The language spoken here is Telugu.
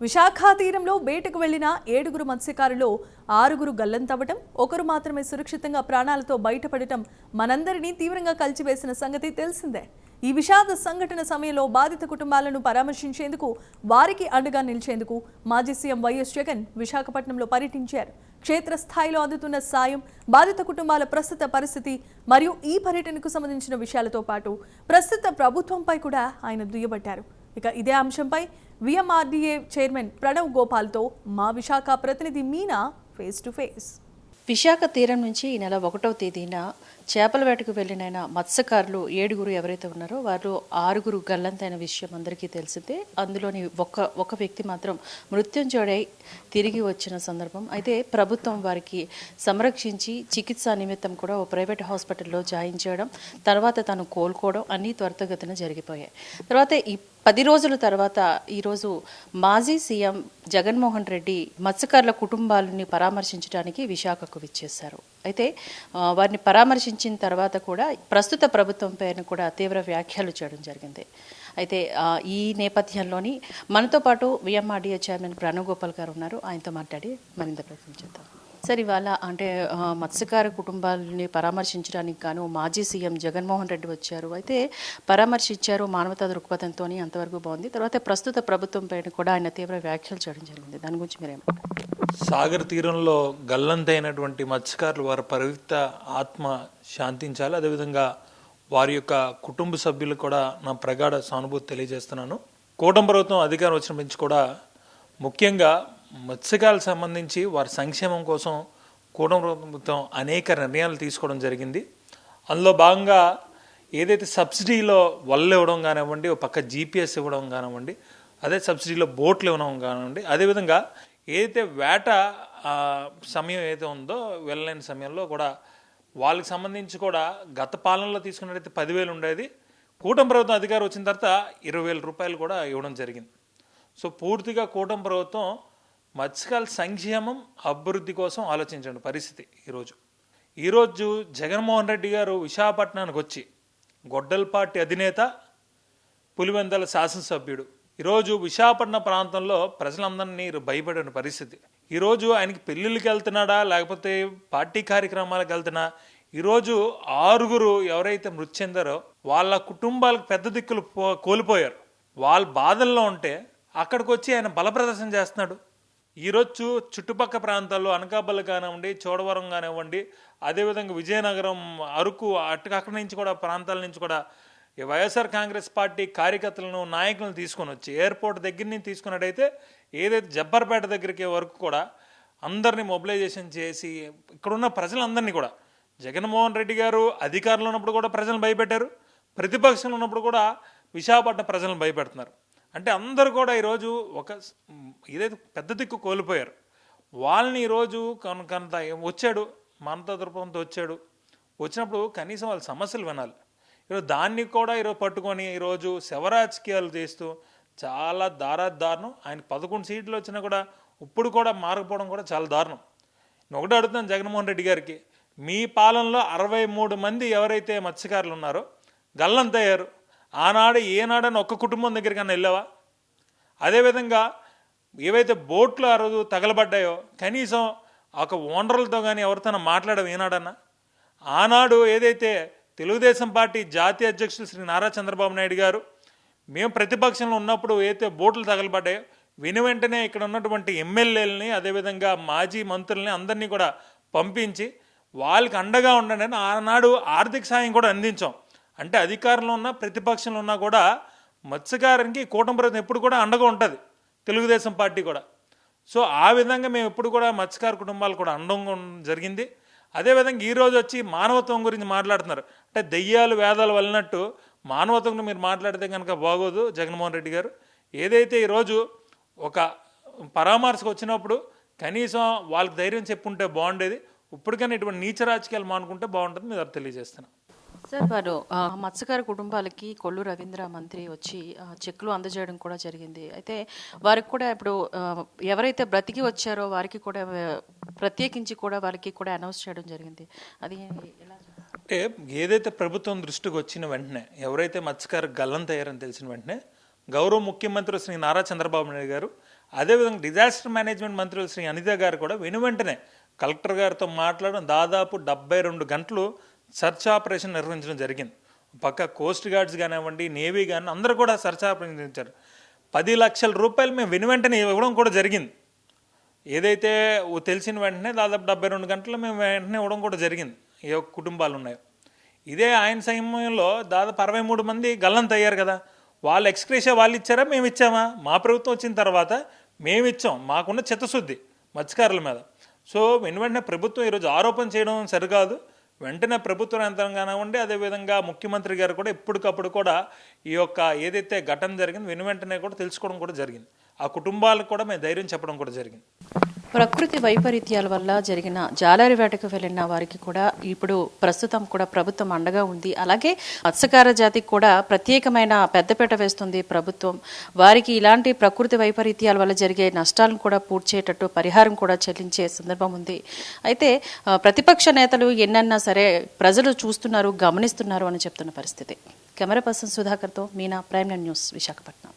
విశాఖ తీరంలో వేటకు వెళ్లిన 7 మత్స్యకారులు 6 గల్లంతవ్వటం, ఒకరు మాత్రమే సురక్షితంగా ప్రాణాలతో బయటపడటం మనందరినీ తీవ్రంగా కలిచివేసిన సంగతి తెలిసిందే. ఈ విషాద సంఘటన సమయంలో బాధిత కుటుంబాలను పరామర్శించేందుకు, వారికి అండగా నిలిచేందుకు మాజీ సీఎం వైఎస్ జగన్ విశాఖపట్నంలో పర్యటించారు. క్షేత్రస్థాయిలో అందుతున్న సాయం, బాధిత కుటుంబాల ప్రస్తుత పరిస్థితి మరియు ఈ పర్యటనకు సంబంధించిన విషయాలతో పాటు ప్రస్తుత ప్రభుత్వంపై కూడా ఆయన దుయ్యబట్టారు. ఇక ఇదే అంశంపై విఎంఆర్డీఏ చైర్మన్ ప్రణవ్ గోపాల్తో మా విశాఖ ప్రతినిధి Meena face to face. Visakha తీరం నుంచి ఈ నెల 1వ తేదీన చేపల వేటకు వెళ్లిన మత్స్యకారులు 7 ఎవరైతే ఉన్నారో వారు 6 గల్లంతైన విషయం అందరికీ తెలిసిందే. అందులోని ఒక వ్యక్తి మాత్రం మృత్యుంజయుడై తిరిగి వచ్చిన సందర్భం. అయితే ప్రభుత్వం వారికి సంరక్షించి చికిత్స నిమిత్తం కూడా ఓ ప్రైవేట్ హాస్పిటల్లో జాయిన్ చేయడం, తర్వాత తను కోలుకోవడం అన్నీ త్వరితగతిన జరిగిపోయాయి. తర్వాత ఈ 10 రోజుల తర్వాత ఈరోజు మాజీ సీఎం జగన్మోహన్ రెడ్డి మత్స్యకారుల కుటుంబాలని పరామర్శించడానికి విశాఖకు విచ్చేశారు. అయితే వారిని పరామర్శించిన తర్వాత కూడా ప్రస్తుత ప్రభుత్వం పైన కూడా తీవ్ర వ్యాఖ్యలు చేయడం జరిగింది. అయితే ఈ నేపథ్యంలోని మనతో పాటు విఎంఆర్డీఏ చైర్మన్ ప్రణవ్ గోపాల్ గారు ఉన్నారు. ఆయనతో మాట్లాడి మరింత ప్రయత్నం చేద్దాం. సార్, ఇవాళ అంటే మత్స్యకార కుటుంబాలని పరామర్శించడానికి గాను మాజీ సీఎం జగన్మోహన్ రెడ్డి వచ్చారు. అయితే పరామర్శించారు మానవతా దృక్పథంతో, అంతవరకు బాగుంది. తర్వాత ప్రస్తుత ప్రభుత్వం పైన కూడా ఆయన తీవ్ర వ్యాఖ్యలు చేయడం జరిగింది. దాని గురించి మీరేమంటారు? సాగర్ తీరంలో గల్లంతైనటువంటి మత్స్యకారులు వారి పవిత్ర ఆత్మ శాంతించాలి. అదేవిధంగా వారి యొక్క కుటుంబ సభ్యులు కూడా నా ప్రగాఢ సానుభూతి తెలియజేస్తున్నాను. కూటమి ప్రభుత్వం అధికారం వచ్చిన నుంచి కూడా ముఖ్యంగా మత్స్యకారులకు సంబంధించి వారి సంక్షేమం కోసం కూటమి ప్రభుత్వం అనేక నిర్ణయాలు తీసుకోవడం జరిగింది. అందులో భాగంగా ఏదైతే సబ్సిడీలో వలలు ఇవ్వడం కానివ్వండి, ఒక పక్క జీపీఎస్ ఇవ్వడం కానివ్వండి, అదే సబ్సిడీలో బోట్లు ఇవ్వడం కానివ్వండి, అదేవిధంగా ఏదైతే వేట సమయం ఏదైతే ఉందో వెళ్ళలేని సమయంలో కూడా వాళ్ళకి సంబంధించి కూడా గత పాలనలో తీసుకున్నట్టయితే 10,000 ఉండేది. కూటమి ప్రభుత్వం అధికారం వచ్చిన తర్వాత 20,000 రూపాయలు కూడా ఇవ్వడం జరిగింది. సో పూర్తిగా కూటమి ప్రభుత్వం మత్స్యకారుల సంక్షేమం అభివృద్ధి కోసం ఆలోచించిన పరిస్థితి ఈరోజు జగన్మోహన్ రెడ్డి గారు విశాఖపట్నానికి వచ్చి గొడ్డలపాటి అధినేత, పులివెందుల శాసనసభ్యుడు ఈరోజు విశాఖపట్నం ప్రాంతంలో ప్రజలందరినీ భయపడిన పరిస్థితి. ఈరోజు ఆయనకి పెళ్ళిళ్ళకి వెళ్తున్నాడా లేకపోతే పార్టీ కార్యక్రమాలకు వెళ్తున్నా, ఈరోజు 6 ఎవరైతే మృతి చెందారో వాళ్ళ కుటుంబాలకు పెద్ద దిక్కులు కోల్పోయారు. వాళ్ళ బాధల్లో ఉంటే అక్కడికి వచ్చి ఆయన బల ప్రదర్శన చేస్తున్నాడు. ఈరోజు చుట్టుపక్కల ప్రాంతాల్లో అనకాపల్లి కానివ్వండి, చోడవరం కానివ్వండి, అదేవిధంగా విజయనగరం, అరకు, అక్కడి నుంచి కూడా ప్రాంతాల నుంచి కూడా ఈ వైఎస్ఆర్ కాంగ్రెస్ పార్టీ కార్యకర్తలను, నాయకులను తీసుకొని వచ్చి ఎయిర్పోర్ట్ దగ్గర నుంచి తీసుకున్నట్టయితే ఏదైతే జబ్బర్పేట దగ్గరికి వరకు కూడా అందరినీ మొబిలైజేషన్ చేసి ఇక్కడున్న ప్రజలందరినీ కూడా జగన్మోహన్ రెడ్డి గారు అధికారంలో ఉన్నప్పుడు కూడా ప్రజలను భయపెట్టారు, ప్రతిపక్షంలో ఉన్నప్పుడు కూడా విశాఖపట్నం ప్రజలను భయపెడుతున్నారు. అంటే అందరూ కూడా ఈరోజు ఏదైతే పెద్ద దిక్కు కోల్పోయారు వాళ్ళని ఈరోజు కొంత వచ్చాడు, మానవతా దృక్పథంతో వచ్చినప్పుడు కనీసం వాళ్ళ సమస్యలు వినాలి. ఈరోజు దాన్ని కూడా ఈరోజు పట్టుకొని ఈరోజు శవరాజకీయాలు చేస్తూ చాలా దారుణం. ఆయనకు 11 సీట్లు వచ్చినా కూడా ఇప్పుడు కూడా మారకపోవడం కూడా చాలా దారుణం. నేను ఒకటే అడుగుతున్నాను జగన్మోహన్ రెడ్డి గారికి, మీ పాలనలో 63 మంది ఎవరైతే మత్స్యకారులు ఉన్నారో గల్లంతయ్యారు. ఆనాడు ఏనాడని ఒక్క కుటుంబం దగ్గరికన్నా వెళ్ళావా? అదేవిధంగా ఏవైతే బోట్లు ఆ రోజు తగలబడ్డాయో కనీసం ఒక ఓనర్లతో కానీ ఎవరితోనో మాట్లాడవు ఏనాడన్నా? ఆనాడు ఏదైతే తెలుగుదేశం పార్టీ జాతీయ అధ్యక్షులు శ్రీ నారా చంద్రబాబు నాయుడు గారు మేము ప్రతిపక్షంలో ఉన్నప్పుడు ఏదైతే బోట్లు తగలబడ్డాయో వెంటనే ఇక్కడ ఉన్నటువంటి ఎమ్మెల్యేలని, అదేవిధంగా మాజీ మంత్రుల్ని అందరినీ కూడా పంపించి వాళ్ళకి అండగా ఉండండి అని ఆనాడు ఆర్థిక సాయం కూడా అందించాం. అంటే అధికారంలో ఉన్న ప్రతిపక్షంలో ఉన్నా కూడా మత్స్యకారునికి కూటమి ప్రభుత్వం ఎప్పుడు కూడా అండగా ఉంటుంది, తెలుగుదేశం పార్టీ కూడా. సో ఆ విధంగా మేము ఎప్పుడు కూడా మత్స్యకారు కుటుంబాలు కూడా అండంగా జరిగింది. అదేవిధంగా ఈరోజు వచ్చి మానవత్వం గురించి మాట్లాడుతున్నారు. అంటే దెయ్యాలు వేదాలు వెళ్ళినట్టు మానవత్వం మీరు మాట్లాడితే కనుక బాగోదు. జగన్మోహన్ రెడ్డి గారు ఏదైతే ఈరోజు ఒక పరామర్శకు వచ్చినప్పుడు కనీసం వాళ్ళకి ధైర్యం చెప్పుంటే బాగుండేది. ఇప్పటికైనా ఇటువంటి నీచ రాజకీయాలు మానుకుంటే బాగుంటుంది. మీరు తెలియజేస్తున్నాను. సార్, వారు మత్స్యకార కుటుంబాలకి కొల్లు రవీంద్ర మంత్రి వచ్చి చెక్కులు అందజేయడం కూడా జరిగింది. అయితే వారికి కూడా ఇప్పుడు ఎవరైతే బ్రతికి వచ్చారో వారికి కూడా ప్రత్యేకించి కూడా వారికి కూడా అనౌన్స్ చేయడం జరిగింది. అది ఎలా? అంటే ఏదైతే ప్రభుత్వం దృష్టికి వచ్చిన వెంటనే ఎవరైతే మత్స్యకారు గల్లంతయ్యారని తెలిసిన వెంటనే గౌరవ ముఖ్యమంత్రి శ్రీ నారా చంద్రబాబు నాయుడు గారు అదేవిధంగా డిజాస్టర్ మేనేజ్మెంట్ మంత్రులు శ్రీ అనిత గారు కూడా వెంటనే కలెక్టర్ గారితో మాట్లాడడం దాదాపు 72 గంటలు సర్చ్ ఆపరేషన్ నిర్వహించడం జరిగింది. పక్క కోస్ట్ గార్డ్స్ కానివ్వండి, నేవీ కానీ అందరూ కూడా సర్చ్ ఆపరేషన్ నిర్వహించారు. 10 లక్షల రూపాయలు మేము వెంటనే ఇవ్వడం కూడా జరిగింది. ఏదైతే తెలిసిన వెంటనే దాదాపు 72 గంటలు మేము వెంటనే ఇవ్వడం కూడా జరిగింది. ఏ కుటుంబాలు ఉన్నాయో ఇదే ఆయన సమయంలో దాదాపు 63 మంది గల్లంతయ్యారు కదా. వాళ్ళు ఎక్స్క్రేషియా వాళ్ళు ఇచ్చారా, మేము ఇచ్చామా? మా ప్రభుత్వం వచ్చిన తర్వాత మేము ఇచ్చాం. మాకున్న చిత్తశుద్ధి మత్స్యకారుల మీద. సో వెంటనే ప్రభుత్వం ఈరోజు ఆరోపణ చేయడం సరికాదు. వెంటనే ప్రభుత్వ యంత్రాంగం కానివ్వండి, అదేవిధంగా ముఖ్యమంత్రి గారు కూడా ఎప్పటికప్పుడు కూడా ఈ యొక్క ఏదైతే ఘటన జరిగింది వెంటనే కూడా తెలుసుకోవడం కూడా జరిగింది. ఆ కుటుంబాలకు కూడా మేము ధైర్యం చెప్పడం కూడా జరిగింది. ప్రకృతి వైపరీత్యాల వల్ల జరిగిన జాలరి వేటకు వెళ్ళిన వారికి కూడా ఇప్పుడు ప్రస్తుతం కూడా ప్రభుత్వం అండగా ఉంది. అలాగే మత్స్యకార జాతికి కూడా ప్రత్యేకమైన పెద్దపీట వేస్తుంది ప్రభుత్వం. వారికి ఇలాంటి ప్రకృతి వైపరీత్యాల వల్ల జరిగే నష్టాలను కూడా పూడ్చేటట్టు పరిహారం కూడా చెల్లించే సందర్భం ఉంది. అయితే ప్రతిపక్ష నేతలు ఎన్నన్నా సరే ప్రజలు చూస్తున్నారు, గమనిస్తున్నారు అని చెప్తున్న పరిస్థితి. కెమెరా పర్సన్ సుధాకర్తో మీనా, ప్రైమ్ న్యూస్, విశాఖపట్నం.